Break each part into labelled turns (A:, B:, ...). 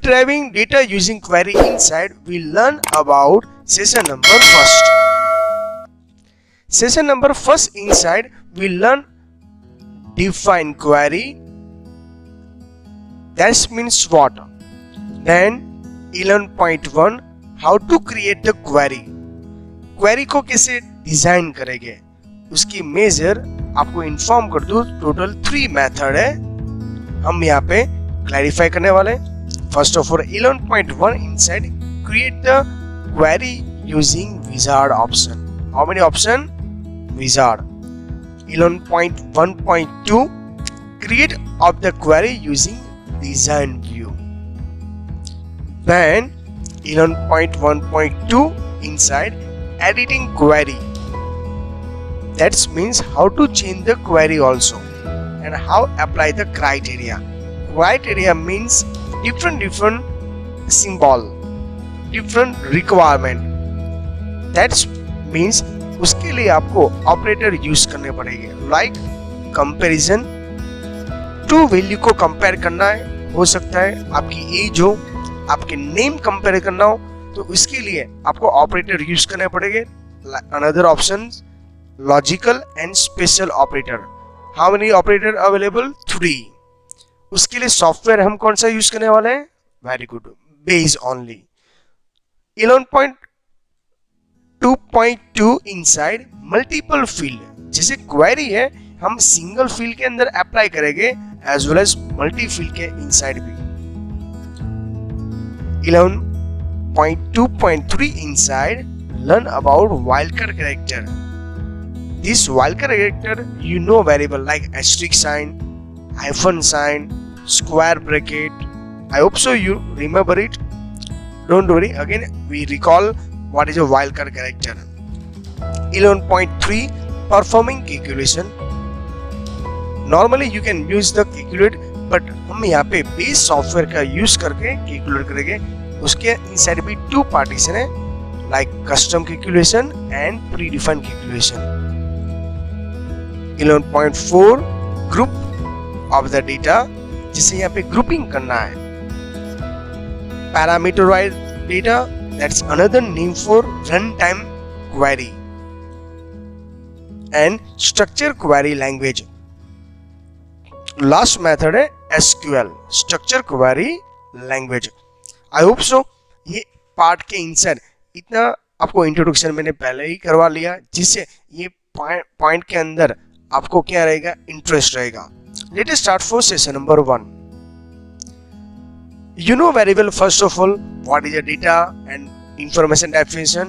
A: retrieving data using query inside, we learn about session number first. Session number first inside, we learn define query. That means what? Then 11.1 how to create the query. Query को कैसे design करेंगे उसकी major आपको inform कर दूं. Total 3 method है, हम यहाँ पे क्लैरिफाई करने वाले हैं. First of all 11.1 inside create the query using wizard option. How many option? Wizard. 11.1.2 create of the query using design view. Then 11.1.2 inside editing query. That means how to change the query also and how apply the criteria. Criteria means different symbol, different requirement. That means उसके लिए आपको operator use करने पड़ेंगे. Like comparison, to value को compare करना है, हो सकता है आपकी एज हो, आपके नेम कंपेयर करना हो, तो इसके लिए आपको ऑपरेटर यूज करने पड़ेंगे. Another option logical and special operator. How many operator available? 3. उसके लिए सॉफ्टवेयर हम कौन सा यूज करने वाले हैं? Very good, base only. 11.2.2 inside multiple field. जैसे क्वेरी है हम सिंगल फील्ड के अंदर अप्लाई करेंगे as well as multi field के इनसाइड भी. 11.2.3 inside learn about wildcard character. This wildcard character you know variable like asterisk sign, hyphen sign, square bracket. I hope so you remember it. Don't worry, again we recall what is a wildcard character. 11.3 performing calculation. Normally you can use the calculate, but हम यहाँ पे base software का use करके calculate करेंगे. उसके inside भी 2 partition है, like custom calculation and predefined calculation. 11.4 group of the data, जिसे यहाँ पे ग्रुपिंग करना है. Parameterized data, that's another name for run time query. And structure query language. Last method है SQL, structure query language. I hope so ये part के insert इतना आपको इंट्रोडक्शन मैंने पहले ही करवा लिया, जिससे ये पॉइंट के अंदर आपको क्या रहेगा? इंटरेस्ट रहेगा. Late us start for session number 1. You know very well first of all what is a data and information definition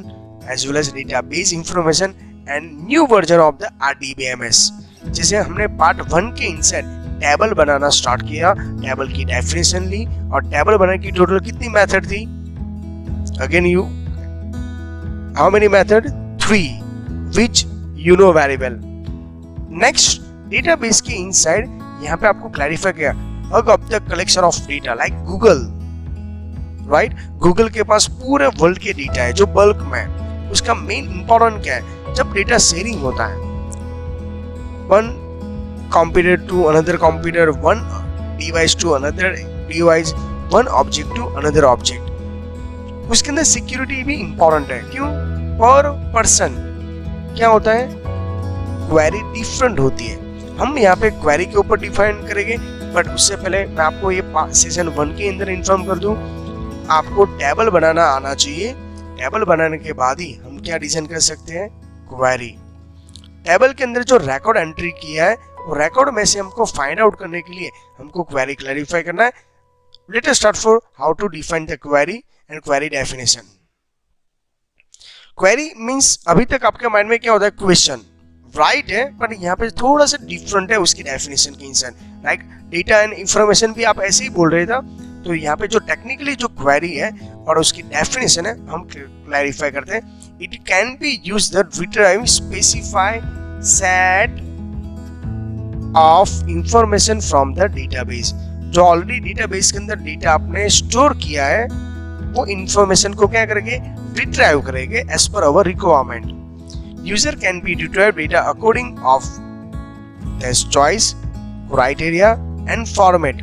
A: as well as database information and new version of the RDBMS. जैसे हमने part 1 के insert table बनाना start किया, table की definition ली और table बनाने की total कितनी method थी? Again you how many method? 3 which you know very well. Next database के इनसाइड यहाँ पे आपको क्लैरिफाई किया अब the collection of data like Google, right? Google के पास पूरे वर्ल्ड के डेटा है जो बल्क में है. उसका मेन इंपॉर्टेंट क्या है? जब डेटा शेयरिंग होता है, one computer to another computer, one device to another device, one object to another object, उसके अंदर सिक्योरिटी भी इंपॉर्टेंट है. क्यों? पर पर्सन क्या होता है? क्वेरी डिफरेंट होती है. हम यहाँ पे क्वेरी के ऊपर डिफाइन करेंगे, बट उससे पहले मैं आपको ये सेशन 1 के अंदर इन्फॉर्म कर दूं, आपको टेबल बनाना आना चाहिए. टेबल बनाने के बाद ही हम क्या डिजाइन कर सकते हैं? क्वेरी. टेबल के अंदर जो रिकॉर्ड एंट्री किया है, वो रिकॉर्ड में से हमको फाइंड आउट करने के लिए हमको क्वेरी क्लैरिफाई करना है. Let us start for how to define the query and query definition. Query means अभी तक आपके माइंड में क्या होता है? क्वेश्चन, राइट है, पर यहाँ पे थोड़ा सा डिफरेंट है उसकी डेफिनेशन के इंसान. लाइक डेटा एंड इंफॉर्मेशन भी आप ऐसे ही बोल रहे था, तो यहाँ पे जो टेक्निकली जो क्वेरी है और उसकी डेफिनेशन है हम क्लैरिफाई करते हैं. It can be use the retrieve specify set of information from the database. जो ऑलरेडी डेटाबेस के अंदर डेटा आपने स्टोर किया है, वो इंफॉर्मेशन को क्या करेंगे? रिट्रीव करेंगे as per our requirement. User can be retrieved data according of his choice, criteria and format.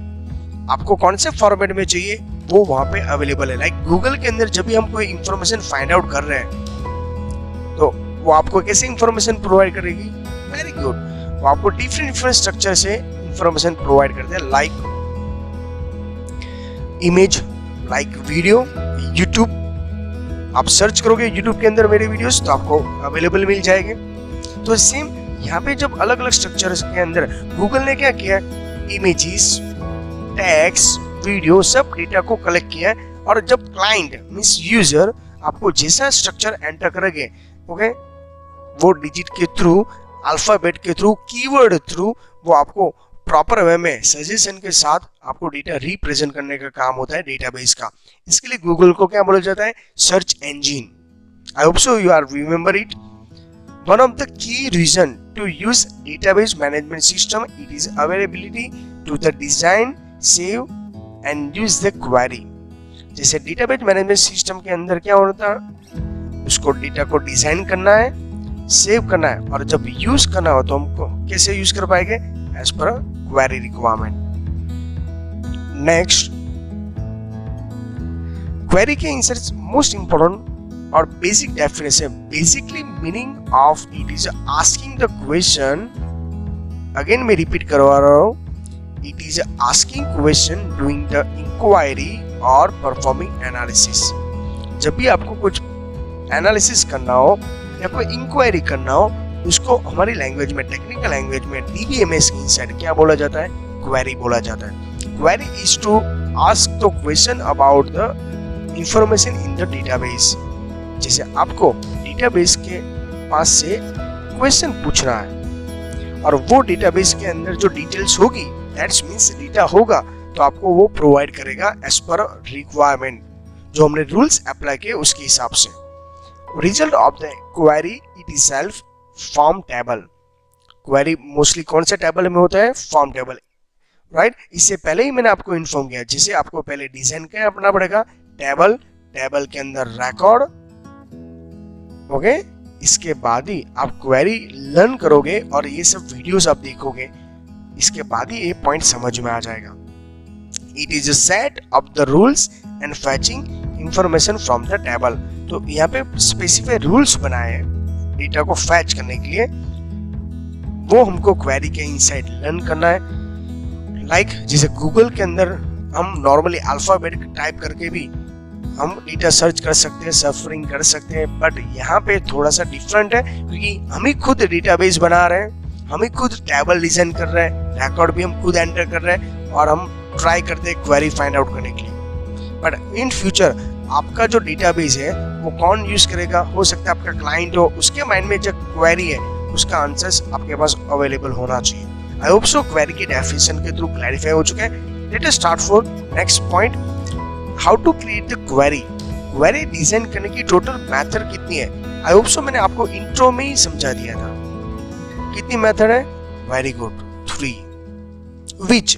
A: आपको कौन से फॉर्मेट में चाहिए वो वहां पे अवेलेबल है। लाइक गूगल के अंदर जब भी हम कोई इंफॉर्मेशन फाइंड आउट कर रहे हैं तो वो आपको कैसे इंफॉर्मेशन प्रोवाइड करेगी? वेरी गुड, वो आपको डिफरेंट स्ट्रक्चर से इंफॉर्मेशन प्रोवाइड करते हैं, like image, like video. YouTube आप सर्च करोगे यूट्यूब के अंदर मेरे वीडियोस तो आपको अवेलेबल मिल जाएंगे। तो सेम यहाँ पे जब अलग अलग स्ट्रक्चर्स के अंदर गूगल ने क्या किया, इमेजेस, टेक्स्ट, वीडियो सब डेटा को कलेक्ट किया है, और जब क्लाइंट मींस यूजर आपको जैसा स्ट्रक्चर एंटर करेंगे, ओके, वो डिजिट के थ्रू, अल्फाबेट के थ्रू, कीवर्ड थ्रू वो आपको प्रॉपर वे में सजेशन के साथ आपको डेटा रिप्रेजेंट करने का काम होता है डेटाबेस का। इसके लिए गूगल को क्या बोला जाता है? Search engine. I hope so you are remember it. One of the key reason to use database management system it is availability to the design, save and use the query। जैसे database management system के अंदर क्या होता है, उसको data को design करना है, सेव करना है, और जब यूज करना हो तो हमको कैसे यूज कर पाएंगे? As per query requirement. Next, query के इंसर्ट मोस्ट इंपोर्टेंट और basic definition, basically meaning of it is asking the question, again मैं रिपीट करवा रहा हूँ, it is asking question, doing the inquiry और परफॉर्मिंग एनालिसिस। जब भी आपको कुछ एनालिसिस करना हो या कोई इंक्वायरी करना हो, उसको हमारी लैंग्वेज में, टेक्निकल लैंग्वेज में, डीबीएमएस की इनसाइड क्या बोला जाता है? क्वेरी बोला जाता है। Query is to ask the question about the information in the database. जैसे आपको डेटाबेस के पास से क्वेश्चन पूछना है और वो डेटाबेस के अंदर जो डिटेल्स होगी, दैट्स मींस डेटा होगा, तो आपको वो प्रोवाइड करेगा एज पर रिक्वायरमेंट, जो हमने रूल्स अप्लाई किए उसके हिसाब से। Result of the query it is self form table. Query mostly कौन से टेबल में होता है? Form table, right. इससे पहले ही मैंने आपको इन्फॉर्म किया, जिसे आपको पहले डिजाइन क्या अपना पड़ेगा? टेबल, टेबल के अंदर रिकॉर्ड, ओके। इसके बाद ही आप क्वेरी लर्न करोगे और ये सब वीडियोस आप देखोगे, इसके बाद ही ये पॉइंट समझ में आ जाएगा। It is a set of the rules and फैचिंग information from the table. तो यहाँ पे स्पेसिफिक रूल्स बनाए हैं डेटा को फैच करने के लिए, वो हमको क्वेरी के इनसाइड लर्न करना है। लाइक जैसे गूगल के अंदर हम नॉर्मली अल्फाबेट टाइप करके भी हम डेटा सर्च कर सकते हैं, सफरिंग कर सकते हैं, बट यहाँ पे थोड़ा सा डिफरेंट है, क्योंकि हम ही खुद डेटाबेस बना रहे हैं, हम ही खुद टेबल डिजाइन कर रहे हैं, रिकॉर्ड भी हम खुद एंटर कर रहे हैं, और हम ट्राई करते हैं क्वेरी फाइंड आउट करने के लिए। बट इन फ्यूचर आपका जो डेटाबेस है वो कौन यूज करेगा? हो सकता है आपका क्लाइंट हो, उसके माइंड में जो क्वेरी है उसका आंसर्स आपके पास अवेलेबल होना चाहिए। आई होप सो क्वेरी की डेफिनेशन के थ्रू क्लैरिफाई हो चुका है। Let us start for next point, how to create the query. Query design करने की टोटल मेथड कितनी है? आई होप सो मैंने आपको इंट्रो में ही समझा दिया था। कितनी मेथड है? Very good, 3। Which?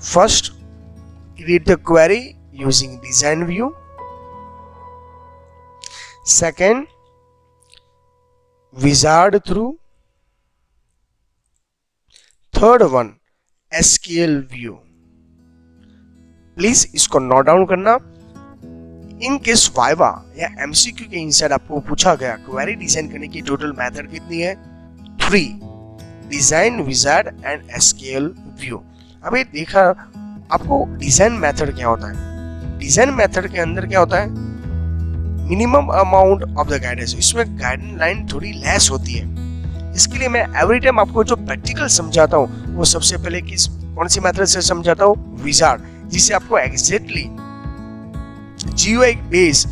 A: First, create the query using design view. Second, wizard through. Third one, SQL view. Please इसको नोट डाउन करना। इन केस वाइवा या एमसीक्यू के इनसाइड आपको पूछा गया क्वेरी डिजाइन करने की टोटल मेथड कितनी है? 3, design, wizard and SQL view. अभी देखा आपको डिजाइन मेथड क्या होता है। डिजाइन मेथड के अंदर क्या होता है? Minimum amount of the guidance, इसमें गाइडलाइन थोड़ी लेस होती है। इसके लिए मैं एवरी टाइम आपको जो प्रैक्टिकल समझाता हूँ वो सबसे पहले कौन सी मेथड से समझाता हूँ? विजार्ड, जिससे आपको exactly GUI base,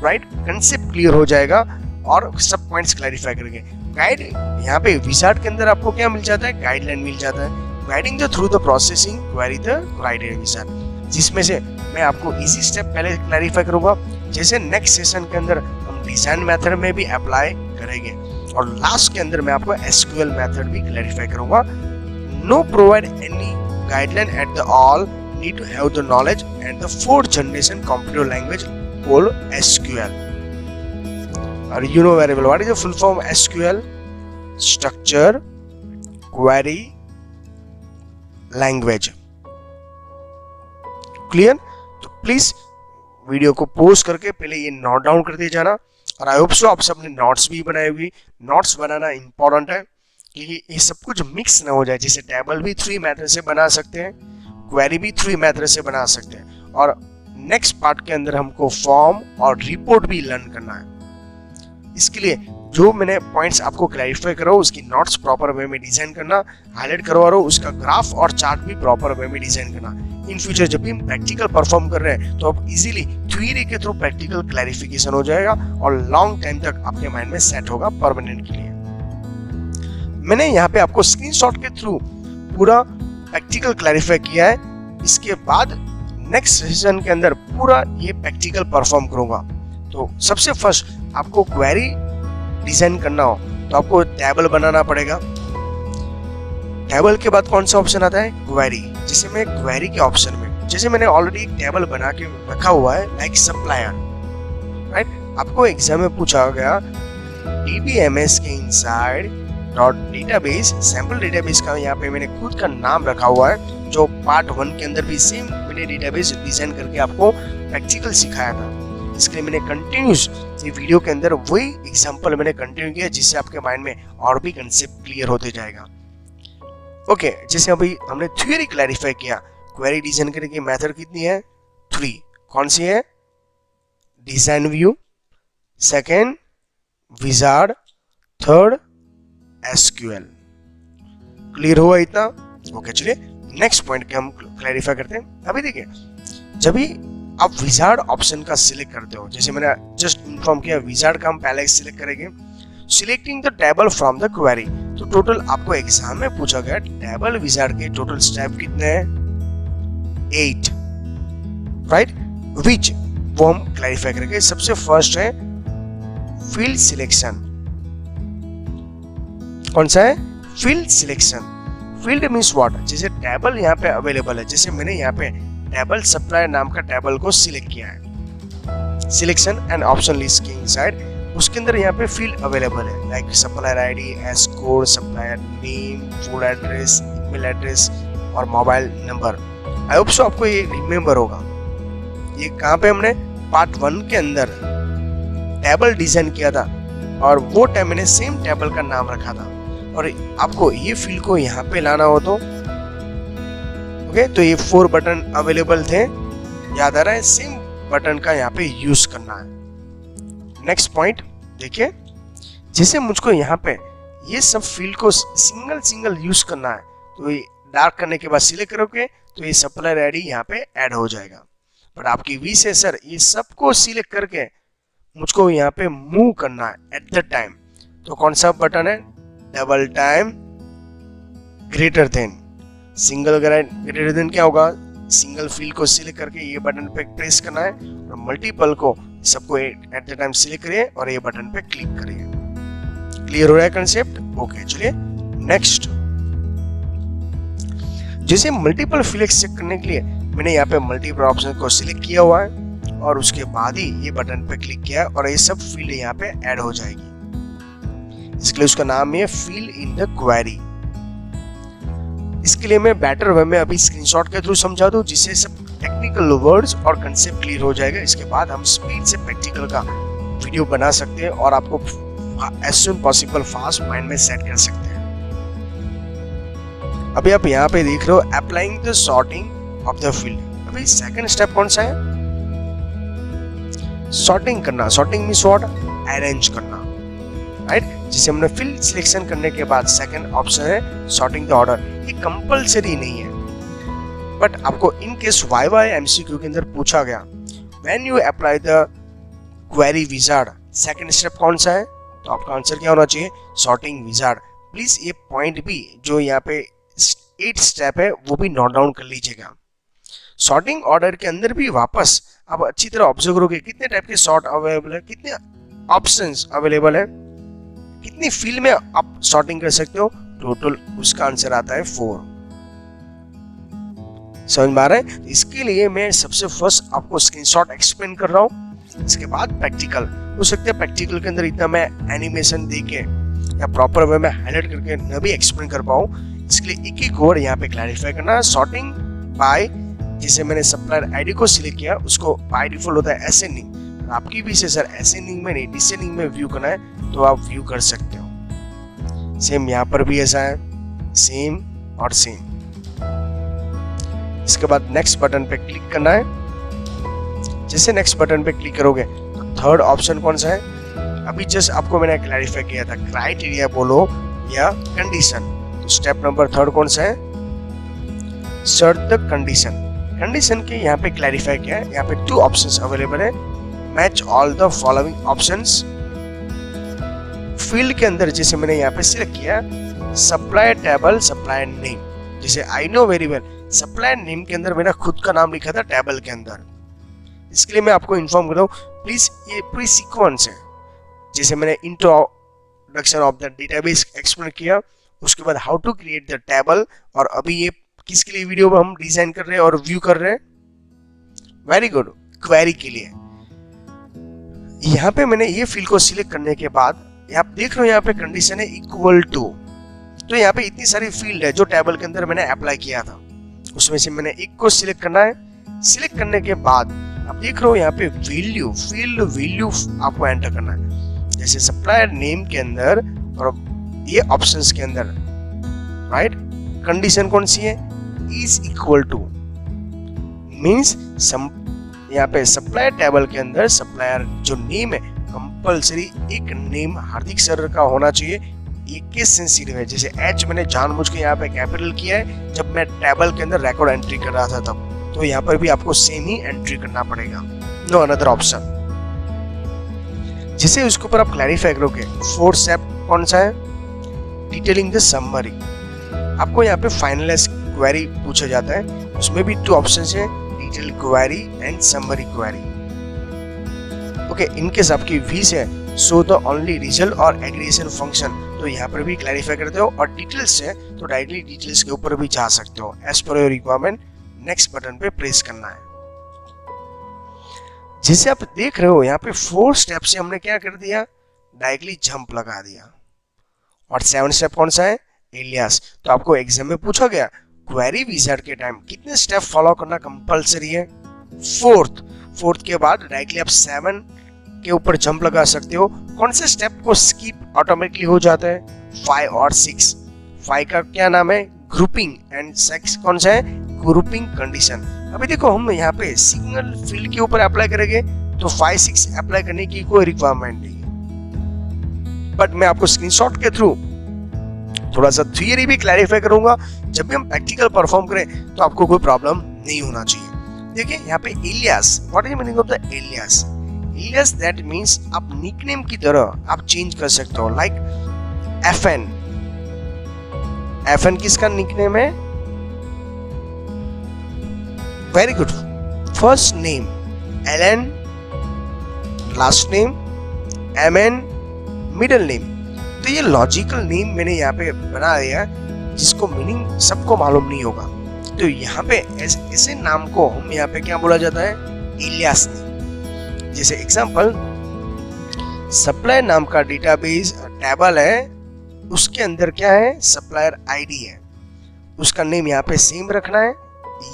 A: right, concept clear हो जाएगा और सब पॉइंट्स क्लैरिफाई करेंगे। गाइड, यहाँ पे विजार्ड के अंदर आपको क्या मिल जाता है? गाइडलाइन मिल जाता है, guiding the through the processing query the criteria wizard, जिसमें से मैं आपको इजी स्टेप पहले क्लैरिफाई करूंगा, जैसे नेक्स्ट सेशन के अंदर हम डिजाइन मेथड में भी अप्लाई करेंगे, और लास्ट के अंदर मैं आपको एसक्यूएल मेथड भी क्लैरिफाई करूंगा। No provide any guideline at the all, need to have the knowledge and the 4th generation computer language called SQL. Or you know very well what is the full form SQL? Structure, query, language. Clear? तो please video को pause करके पहले ये note down करते जाना। और आई hope सो आप सबने नोट्स भी बनाए हुए। नोट्स बनाना इंपॉर्टेंट है कि ये सब कुछ मिक्स ना हो जाए। जैसे टेबल भी 3 मेथड से बना सकते हैं, क्वेरी भी 3 मेथड से बना सकते हैं, और नेक्स्ट पार्ट के अंदर हमको फॉर्म और रिपोर्ट भी लर्न करना है। इसके लिए जो मैंने पॉइंट्स आपको क्लैरिफाई करा उसकी नोट्स प्रॉपर वे में डिजाइन करना, हाईलाइट करवा रहा हूँ, उसका ग्राफ और चार्ट भी प्रॉपर वे में डिजाइन करना। इन फ्यूचर जब भी हम प्रैक्टिकल परफॉर्म कर रहे हैं तो अब इजीली थ्योरी के थ्रू प्रैक्टिकल क्लैरिफिकेशन हो जाएगा और लॉन्ग टाइम तक आपके माइंड में सेट होगा परमानेंट के लिए। मैंने यहाँ पे आपको स्क्रीनशॉट के थ्रू पूरा प्रैक्टिकल क्लैरिफाई किया है। इसके बाद नेक्स्ट सेशन के अंदर पूरा ये प्रैक्टिकल परफॉर्म करूंगा। तो सबसे फर्स्ट आपको क्वेरी डिजाइन करना हो तो आपको टेबल बनाना पड़ेगा। टेबल के बाद कौन सा ऑप्शन आता है? क्वेरी। जैसे मैं क्वेरी के ऑप्शन में, जैसे मैंने ऑलरेडी एक टेबल बना के रखा हुआ है लाइक सप्लायर, राइट। आपको एग्जाम में पूछा गया DBMS के inside dot database, sample database का यहाँ पे मैंने खुद का नाम रखा हुआ है, जो पार्ट 1 के अंदर भी सेम मैंने डेटाबेस डिजाइन करके आपको प्रैक्टिकल सिखाया था। इसके लिए मैंने कंटिन्यूस ये वीडियो के अंदर वही एग्जांपल मैंने कंटिन्यू किया, जिससे आपके माइंड में और भी कंसेप्ट क्लियर होते जाएगा। ओके, जैसे अभी हमने थ्योरी क्लैरिफाई किया, क्वेरी डिजाइन करने की मेथड कितनी है? 3। कौन सी है? Design view, second wizard, third SQL। Clear हुआ इतना? ओके, चलिए नेक्स्ट पॉइंट के हम क्लैरिफाई करते हैं। अभी देखिए, जब भी आप विजार्ड ऑप्शन का सिलेक्ट करते हो, जैसे मैंने जस्ट इन्फॉर्म किया विजार्ड का हम पहले सिलेक्ट करेंगे, selecting the table from the query. तो टोटल आपको एग्जाम में पूछा गया टेबल विजार्ड के टोटल स्टेप कितने हैं? 8, राइट। विच वो हम क्लैरिफाई करेंगे। सबसे फर्स्ट है फील्ड सिलेक्शन। कौन सा है? Field selection. Field means what? जैसे टेबल यहाँ पे अवेलेबल है, जैसे मैंने यहाँ पे टेबल सप्लायर नाम का टेबल को सिलेक्ट किया है, सिलेक्शन एंड ऑप्शन लिस्ट के इनसाइड, उसके अंदर यहाँ पे फील्ड अवेलेबल है like supplier ID, S code, supplier name, food address, email address और mobile number. I hope so आपको ये रिमेम्बर होगा। ये कहाँ पे हमने पार्ट 1 के अंदर टेबल डिजाइन किया था और वो टाइम मैंने सेम टेबल का नाम रखा था। और आपको ये फील्ड को यहाँ पे लाना हो तो ओके, तो ये 4 बटन अवेलेबल थे, याद आ रहा है? सेम बटन का यहाँ पे यूज करना है। नेक्स्ट पॉइंट देखिए, जैसे मुझको यहाँ पे ये सब फील्ड को सिंगल सिंगल यूज करना है, तो ये डार्क करने के बाद सिलेक्ट करोगे तो ये सप्लायर आईडी यहाँ पे ऐड हो जाएगा। बट आपकी वी से सर ये सबको सिलेक्ट करके मुझको यहाँ पे मूव करना है एट द टाइम, तो कौन सा बटन है? Double time greater than. Single greater than क्या होगा? सिंगल फील्ड को सिलेक्ट करके ये बटन पे प्रेस करना है और मल्टीपल को सबको एट द टाइम सिलेक्ट करिए और ये बटन पे क्लिक करिए। क्लियर हो रहा है कंसेप्ट? ओके, चलिए नेक्स्ट। जैसे मल्टीपल फील्ड चेक करने के लिए मैंने यहाँ पे मल्टीपल ऑप्शन को सिलेक्ट किया हुआ है और उसके बाद ही ये बटन पे क्लिक किया है और ये सब फील्ड यहाँ पे ऐड हो जाएगी। इसके लिए उसका नाम है फील्ड इन द क्वेरी। इसके लिए मैं बेटर वे में अभी स्क्रीनशॉट के थ्रू समझा दूं, जिससे सब टेक्निकल वर्ड्स और कंसेप्ट क्लियर हो जाएगा। इसके बाद हम स्पीड से प्रैक्टिकल का वीडियो बना सकते हैं और आपको as soon possible fast mind में सेट कर सकते हैं। अभी आप यहाँ पे देख रहे हो applying the sorting of the field. अभी सेकंड स्टेप कौन सा है? सॉर्टिंग करना। Sorting means what? अरेंज करना, राइट। जिसे हमने फील्ड सिलेक्शन करने के बाद सेकंड ऑप्शन है सॉर्टिंग द ऑर्डर। ये कंपलसरी नहीं है, बट आपको इन केस वाई एमसीक्यू के अंदर पूछा गया when you apply the query wizard, second step कौन सा है? तो आपका आंसर क्या होना चाहिए? Sorting wizard. प्लीज ये पॉइंट भी जो यहाँ पे 8 स्टेप है वो भी नोट डाउन कर लीजिएगा। सॉर्टिंग ऑर्डर के अंदर भी वापस आप अच्छी तरह ऑब्जर्व करोगे कितने टाइप के सॉर्ट अवेलेबल है, कितने ऑप्शंस अवेलेबल है, कितनी फील्ड में आप सॉर्टिंग कर सकते हो। टोटल उसका आंसर आता है 4। समझ में आ रहा है? इसके लिए मैं सबसे फर्स्ट आपको स्क्रीनशॉट एक्सप्लेन कर रहा हूँ, इसके बाद प्रैक्टिकल। हो सकता है प्रैक्टिकल के अंदर इतना मैं एनिमेशन देके या प्रॉपर वे में हाईलाइट करके न भी एक्सप्लेन कर पाऊँ, इसके लिए एक वर्ड यहाँ पे क्लैरिफाई करना। सॉर्टिंग बाय जिसे मैंने सप्लायर आईडी को सिलेक्ट किया उसको बाय डिफॉल्ट होता है असेंडिंग। आपकी भी से सर असेंडिंग में नहीं डिसेंडिंग में व्यू करना है तो आप व्यू कर सकते हो। सेम यहाँ पर भी ऐसा है, सेम और सेम। इसके बाद नेक्स्ट बटन पे क्लिक करना है। जैसे नेक्स्ट बटन पे क्लिक करोगे तो थर्ड ऑप्शन कौन सा है, अभी जस्ट आपको मैंने क्लैरिफाई किया था, क्राइटेरिया बोलो या कंडीशन। तो स्टेप नंबर थर्ड कौन सा है, सर्च द कंडीशन। कंडीशन के यहाँ पे क्लैरिफाई किया है, यहाँ पे 2 ऑप्शंस अवेलेबल है, match all the following options. Field के अंदर जैसे मैंने यहाँ पे सिलेक्ट किया सप्लायर टेबल सप्लायर नेम। जैसे I know very well supplier name के अंदर मेरा खुद का नाम लिखा था टेबल के अंदर, इसके लिए मैं आपको इन्फॉर्म कर रहा हूँ प्लीज ये पूरी सीक्वेंस है। जैसे मैंने introduction of the database explain किया, उसके बाद how to create the table, और अभी ये किसके लिए वीडियो हम डिजाइन कर रहे हैं और व्यू कर रहे हैं, वेरी गुड, क्वेरी के लिए। यहाँ पे मैंने ये फील्ड को सिलेक्ट करने के बाद आप देख रहे हो यहाँ पे कंडीशन है इक्वल टू। तो यहाँ पे इतनी सारी फील्ड है जो टेबल के अंदर मैंने अप्लाई किया था, उसमें से मैंने एक को सिलेक्ट करना है। सिलेक्ट करने के बाद आप देख रहे हो यहाँ पे वैल्यू, फील्ड वैल्यू आपको एंटर करना है। जैसे सप्लायर नेम के अंदर और ये ऑप्शंस के अंदर, राइट, कंडीशन कौन सी है, इज इक्वल टू, मींस यहाँ पे सप्लायर टेबल के अंदर सप्लायर जो नेम है कंपलसरी एक नेम हार्दिक सर का होना चाहिए। ये केस सेंसिटिव है, जैसे एच मैंने जानबूझ के यहाँ पे कैपिटल किया है जब मैं टेबल के अंदर रिकॉर्ड एंट्री कर रहा था तब, तो यहाँ पर भी आपको सेम ही एंट्री करना पड़ेगा, नो अनदर ऑप्शन। जैसे उसके ऊपर आप क्लैरिफाई करोगे, फोर्थ स्टेप कौन सा है, डिटेलिंग द समरी। आपको यहाँ पे फाइनलाइज क्वेरी पूछा जाता है, उसमें भी 2 ऑप्शंस है, detail query and summary query. Okay, in case आपकी वीज है सो द ओनली रिजल्ट और एग्रीगेशन फंक्शन, तो यहाँ पर भी क्लैरिफाई करते हो, और डिटेल्स है तो डायरेक्टली डिटेल्स के ऊपर भी जा सकते हो as per your requirement. Next button पे प्रेस करना है। जैसे आप देख रहे हो यहाँ पे 4 स्टेप से हमने क्या कर दिया, डायरेक्टली जंप लगा दिया। और 7 स्टेप कौन सा है, एलियास। तो आपको एग्जाम में पूछा गया क्वेरी विजार्ड के टाइम कितने स्टेप फॉलो करना कंपलसरी है, 4th के बाद डायरेक्टली आप 7 के ऊपर जंप लगा सकते हो। कौन से स्टेप को स्किप ऑटोमेटिकली हो जाता है, 5 और 6। 5 का क्या नाम है, ग्रुपिंग, एंड 6 कौन सा है, ग्रुपिंग कंडीशन। अभी देखो हम यहाँ पे सिग्नल फील्ड के ऊपर अप्लाई करेंगे तो 5, 6 अप्लाई करने की कोई रिक्वायरमेंट नहीं है, बट मैं आपको स्क्रीनशॉट के थ्रू थोड़ा सा थियरी भी क्लैरिफाई करूंगा। जब भी हम प्रैक्टिकल परफॉर्म करें तो आपको कोई प्रॉब्लम नहीं होना चाहिए। देखिए यहाँ पे alias, what is the meaning of the alias, alias that means आप निकनेम की तरह आप चेंज कर सकते हो, लाइक FN किसका निकनेम है, very good, first name LN, last name MN, middle name. तो ये लॉजिकल नेम मैंने यहाँ पे बना दिया जिसको मीनिंग सबको मालूम नहीं होगा। तो यहाँ पे ऐसे नाम को हम यहाँ पे क्या बोला जाता है, एलियास नेम। जैसे एग्जांपल सप्लायर नाम का डेटाबेस टेबल है, उसके अंदर क्या है, सप्लायर आईडी है, उसका नेम यहाँ पे सेम रखना है,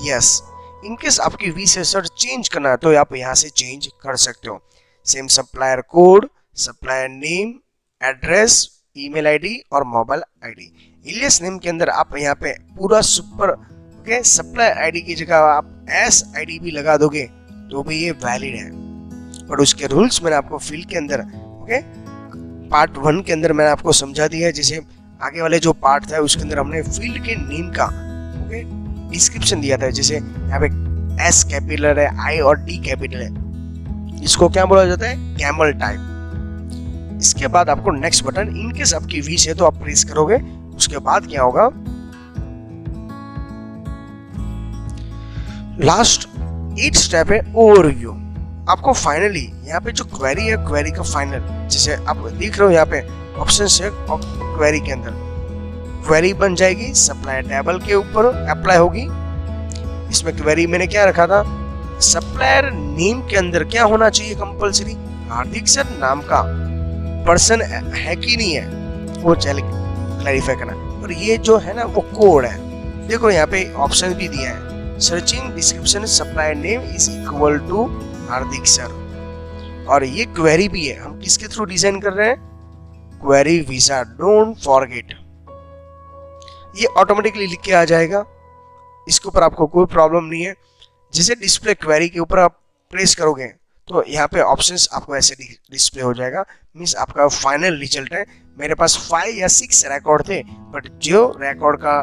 A: यस। इनकेस आपकी वी से सर्च चेंज करना है तो आप यहाँ से चेंज कर सकते हो। Same supplier code, supplier name, address, email ID और मोबाइल आईडी। एलियास नेम के अंदर आप यहाँ पे पूरा सुपर, ओके, सप्लायर आईडी की जगह आप SID भी लगा दोगे तो भी ये वैलिड है। और उसके रूल्स मैंने आपको फील्ड के अंदर, ओके, पार्ट 1 के अंदर मैंने आपको समझा दिया है। जैसे आगे वाले जो पार्ट था उसके अंदर हमने फील्ड के नेम का, ओके, डिस्क्रिप्शन दिया था। जैसे यहाँ पे S कैपिटल है, I और D कैपिटल है, इसको क्या बोला जाता है, कैमल टाइप। इसके बाद आपको नेक्स्ट बटन, इनकेस आपकी विश है तो आप प्रेस करोगे। उसके बाद क्या होगा, लास्ट 8 स्टेप है ओवरव्यू। आपको फाइनली यहाँ पे जो क्वेरी है, क्वेरी का फाइनल, जैसे आप देख रहे हो यहाँ पे ऑप्शन है, क्वेरी के अंदर क्वेरी बन जाएगी, सप्लायर टेबल के ऊपर अप्लाई होगी। इसमें क्वेरी मैंने क्या रखा था, सप्लायर नेम के अंदर क्या होना चाहिए कंपलसरी, हार्दिक सर नाम का पर्सन है कि नहीं है, वो चलिए क्लैरिफाई करना। और ये जो है ना वो कोड है, देखो यहाँ पे ऑप्शन भी दिया है, searching description supplier name is equal to Hardik sir. और ये क्वेरी भी है, हम किसके थ्रू डिजाइन कर रहे हैं, क्वेरी विजार्ड, डोंट फॉरगेट। ये ऑटोमेटिकली लिख के आ जाएगा, इसके ऊपर आपको कोई प्रॉब्लम नहीं है। जैसे डिस्प्ले क्वेरी के ऊपर आप प्रेस करोगे तो यहाँ पे ऑप्शंस आपको ऐसे डिस्प्ले हो जाएगा, मींस आपका फाइनल रिजल्ट है। मेरे पास 5 या 6 रिकॉर्ड थे, बट जो रिकॉर्ड का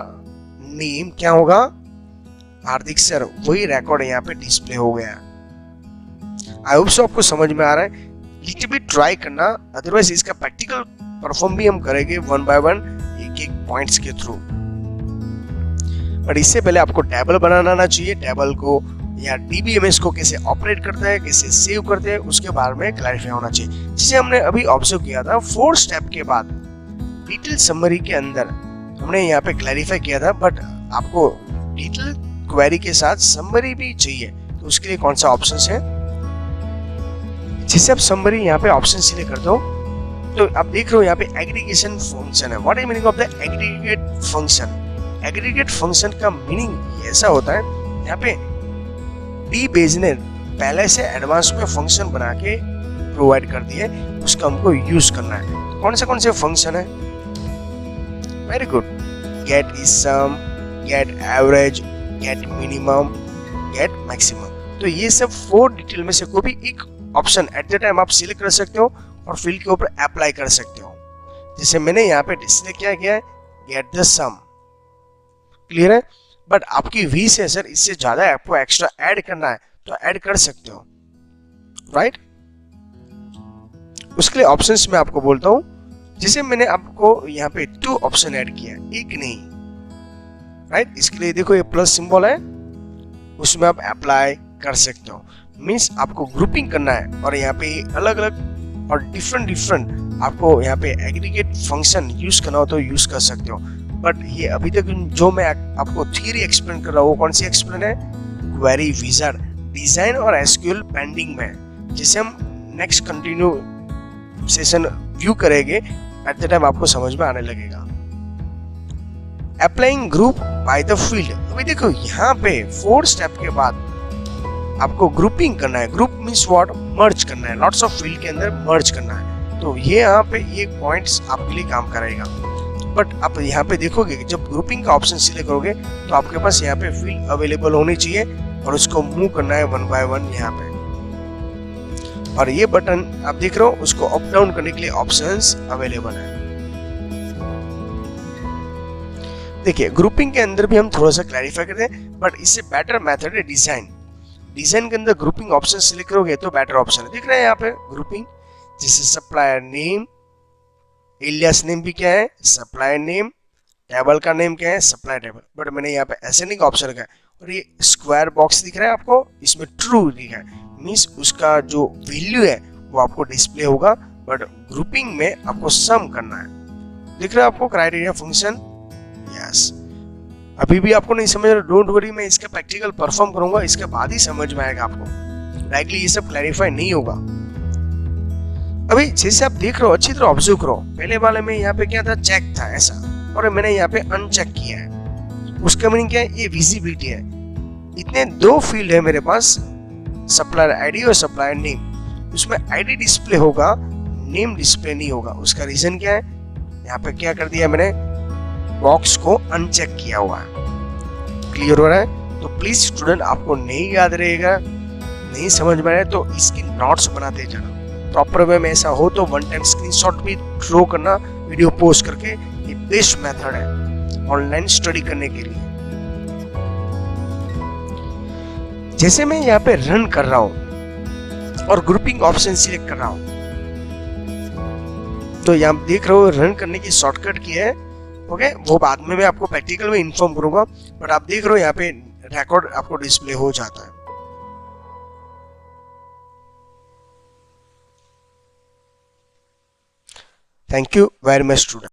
A: नेम क्या होगा, हार्दिक सर, वही रिकॉर्ड यहाँ पे डिस्प्ले हो गया। आई होप सो आपको समझ में आ रहा है। लिटिल बिट ट्राई करना, अदरवाइज इसका प्रैक्टिकल परफॉर्म भी हम करेंगे 1 बाय 1 एक पॉइंट्स के थ्रू। बट इससे पहले आपको टेबल बनाना आना चाहिए, टेबल को या डीबीएमएस को कैसे ऑपरेट करता है, कैसे सेव करते हैं, उसके बारे में क्लैरिफाई होना चाहिए। जिसे हमने अभी ऑब्जर्व किया था 4 स्टेप के बाद डिटेल समरी के अंदर हमने यहाँ पे क्लैरिफाई किया था, बट आपको डिटेल क्वेरी के साथ समरी भी चाहिए, तो उसके लिए कौन सा ऑप्शन है, जिसे आप समरी यहाँ पे ऑप्शन सिलेक्ट करते हो तो आप देख रहे हो यहाँ पे एग्रीगेशन फंक्शन है। What is meaning of the aggregate function? Aggregate function का मीनिंग ऐसा होता है, यहाँ पे डी बेस ने पहले से एडवांस में फंक्शन बना के प्रोवाइड कर दिए, उसका हमको यूज करना है। तो कौन से फंक्शन है? Very good, get is sum, get average, get minimum, get maximum. तो ये सब 4 डिटेल में से कोई भी एक ऑप्शन एट द टाइम आप सिलेक्ट कर सकते हो और फील्ड के ऊपर अप्लाई कर सकते हो। जैसे मैंने यहाँ पे डिस्प्ले क्या किया है, गेट द सम, क्लियर है। बट आपकी वी से सर इससे ज्यादा आपको एक्स्ट्रा ऐड करना है तो ऐड कर सकते हो, राइट। उसके लिए ऑप्शंस में आपको बोलता हूं, जैसे मैंने आपको यहाँ पे 2 ऑप्शन ऐड किया है, एक नहीं, राइट। इसके लिए देखो ये प्लस सिंबल है, उसमें आप अप्लाई कर सकते हो। मीन्स आपको ग्रुपिंग करना है और यहाँ पे अलग अलग और डिफरेंट आपको यहाँ पे एग्रीगेट फंक्शन यूज करना हो तो यूज कर सकते हो। बट ये अभी तक जो मैं आपको थियरी एक्सप्लेन कर रहा हूँ, कौन सी एक्सप्लेन है, क्वेरी विजार्ड, डिजाइन और एसक्यूएल पेंडिंग में, जिसे हम नेक्स्ट कंटिन्यू सेशन व्यू करेंगे, एट द टाइम आपको समझ में आने लगेगा। Applying group by the field, अभी देखो यहाँ पे 4 स्टेप के बाद आपको ग्रुपिंग करना है। ग्रुप मींस व्हाट, मर्ज करना है, लॉट्स ऑफ फील्ड के अंदर मर्ज करना है। तो ये यहाँ पे ये पॉइंट्स आपके लिए काम करेगा। बट आप यहाँ पे देखोगे कि जब ग्रुपिंग का ऑप्शन सिलेक्ट करोगे तो आपके पास यहाँ पे फील्ड अवेलेबल होनी चाहिए और उसको मूव करना है 1 बाय 1 यहाँ पे। और ये बटन आप देख रहे हो, उसको अप डाउन करने के लिए ऑप्शंस अवेलेबल है। देखिए ग्रुपिंग के अंदर भी हम थोड़ा सा क्लैरिफाई करते हैं, बट इससे बेटर मेथड है डिजाइन। डिजाइन के अंदर ग्रुपिंग ऑप्शन सिलेक्ट करोगे तो बेटर ऑप्शन है, दिख रहा है यहाँ पे ग्रुपिंग, जैसे सप्लायर नेम, एलियास नेम भी क्या है, सप्लायर नेम, टेबल का नेम क्या है, सप्लायर टेबल। बट मैंने यहाँ पे असेंडिंग ऑप्शन रखा है और ये स्क्वायर बॉक्स दिख रहा है आपको, इसमें ट्रू दिखा है, मींस उसका जो वैल्यू है वो आपको डिस्प्ले होगा। बट ग्रुपिंग में आपको सम करना है, दिख रहा है आपको क्राइटेरिया फंक्शन, यस। अभी भी आपको नहीं समझ रहा, डोंट वरी, मैं इसका प्रैक्टिकल परफॉर्म करूंगा, इसके बाद ही समझ में आएगा आपको। डायरेक्टली ये सब क्लैरिफाई नहीं होगा। अभी जैसे आप देख रहे हो, अच्छी तरह ऑब्जर्व करो, पहले वाले में यहाँ पे क्या था, चेक था ऐसा, और मैंने यहाँ पे अनचेक किया है। उसका मीनिंग क्या है, ये विजिबिलिटी है। इतने 2 फील्ड है मेरे पास, सप्लायर आईडी और सप्लायर नेम। उसमें आईडी डिस्प्ले होगा, नेम डिस्प्ले नहीं होगा। उसका रीजन क्या है, यहाँ पे क्या कर दिया मैंने, बॉक्स को अनचेक किया हुआ है। क्लियर हो रहा है? तो प्लीज स्टूडेंट, आपको नहीं याद रहेगा, नहीं समझ में आए तो इसकी नोट्स बनाते जाना। प्रॉपर वे में ऐसा हो तो 1 टाइम स्क्रीनशॉट भी ड्रॉ करना वीडियो पोस्ट करके, ये बेस्ट मेथड है ऑनलाइन स्टडी करने के लिए। जैसे मैं यहाँ पे रन कर रहा हूं और ग्रुपिंग ऑप्शन सिलेक्ट कर रहा हूं, तो यहाँ देख रहे हो रन करने की शॉर्टकट की है, ओके। वो बाद में मैं आपको प्रैक्टिकल में इन्फॉर्म करूंगा, बट आप देख रहे हो यहाँ पे रिकॉर्ड आपको डिस्प्ले हो जाता है। Thank you very much student.